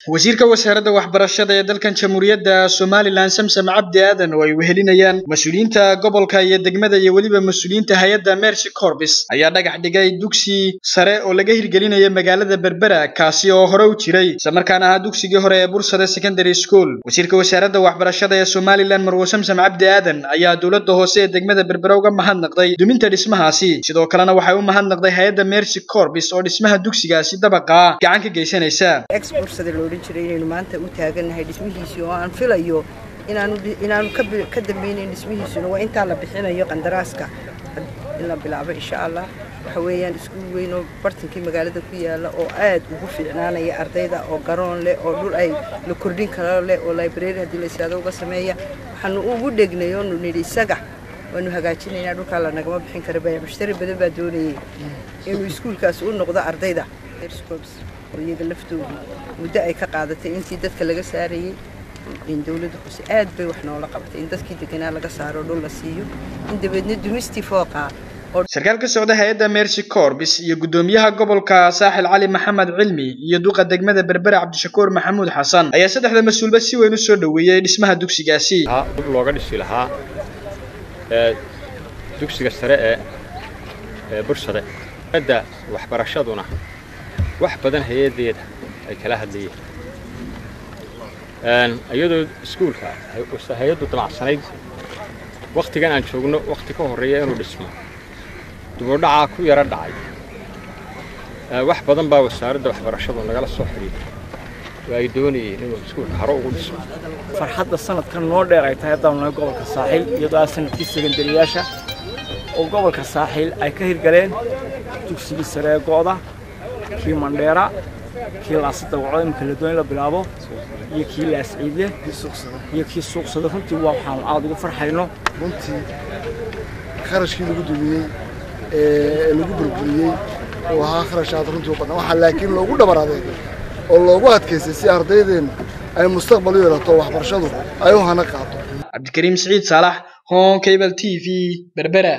wasiirka wasaaradda waxbarashada ee dalkan Jamhuuriyadda Somaliland Samsam Cabdi Aadan oo ay wehelinayaan mas'uuliyiinta gobolka iyo degmada iyo waliba mas'uuliyiinta hay'adda Mercy Corps ayaa dhagax dhigay dugsi sare oo laga hirgelinayo magaalada Berbera kaasi oo hore u jiray isla markaana ah dugsigii hore ee Bursada Secondary School. Wasiirka wasaaradda waxbarashada ee Somaliland Marwo Samsam Cabdi Aadan ayaa dawladda hoose ee degmada Berbera uga mahadnaqday duminta dhismahaasi sidoo kalena waxay u mahadnaqday hay'adda Mercy Corps oo dhismaha dugsigaasi dabaqa gacan ka geysanaysa. inaynu maanta u taaganahay dhismihiisa oo aan filayo inaanu ka dambeeyay dhismihiisa waa inta la bixinayo qandaraaska in la bilaabo insha Allah waxa weeyaan iskuul weyn oo bartankii magaalada ku yaala oo aad ugu fiicnaanaya ardayda oo garoon leh oo dhul ay la kordhin karo leh oo library hadii la isaado uga sameeya waxaanu ugu dhegnayo nidhi isaga waanu hagaajinaynaa dhulka la nagama bixin karo bay mushtari badan baa doonayay inuu iskuulkaas u noqdo ardayda iyaga laftooda muddo ay ka qaadatay intii dadka laga saarayay in dawladdu hoose aad bay wax noola qabatay in dadkii deganaa laga saaro dhul la siiyo in dibadna dumistii fooqa sarkaal ka socda hay'adda Mercy Corps iyo gudoomiyaha gobolka Saaxil Cali Maxamed Cilmi iyo duqa degmada Berbera Cabdishakuur Maxamuud Xasan ayaa saddexda mas'uulba si weyn u soo dhaweeyay dhismaha dugsigaasi looga dhisi lahaa dugsiga sare ee Bursada hadda waxbarashaduna wax badan hay'adeeda ay kala hadlayeen ayadoo iskuulka hay'addu damacsanayd waqtigan aan joogno waqti ka horeeya inuu dhismo dibadhaca ku yara dhacay wax badan baa wasaaradda waxbarashadu nagala soo xiriiray way doonayeen inuu iskuulka haro ugu dhiso farxadda sanadkan noo dheer ay tahay dawladda gobolka Saaxil iyadoo sanadkii secondaryyaasha oo gobolka Saaxil ay ka hirgaleen dugsiga sare ee Gooda kii Mandheera kii laasada wacdo kala doon la bilaabo iyo kii la asciide iyo kii suuqsada runtii waxaan aad ugu farxayno runtii kharashkii lagu dumiyay lagu burburiyay oo kharashaad runtii u badan waxa laakiin loogu dhabaraaday oo loogu adkeysay si ardaydeen ay mustaqbal u yeelato waxbarashadu ay u hana qaato Cabdikariim Saciid Saalax Hon Cable TV Berbera.